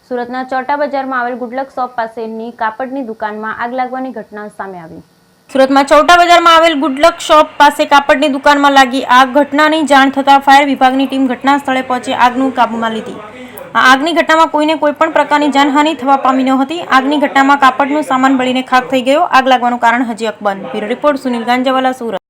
સુરતના ચોટા બજારમાં આવેલ ગુડલક શોપ પાસેની કાપડની દુકાનમાં આગ લાગવાની ઘટના સામે આવી। સુરતમાં ચોટા બજારમાં આવેલ ગુડલક શોપ પાસે કાપડની દુકાનમાં લાગી આગ। ઘટનાની જાણ થતાં ફાયર વિભાગની ટીમ ઘટના સ્થળે પહોંચી આગનું કાબૂમાં લીધી। આ આગની ઘટનામાં કોઈને કોઈપણ પ્રકારની જાનહાનિ થવા પામી નહોતી। આગની ઘટનામાં કાપડનો સામાન બળીને ખાખ થઈ ગયો। આગ લાગવાનું કારણ હજી અકબંધ। બ્યુરો રિપોર્ટ સુનિલ ગાંજાવાલા, સુરત।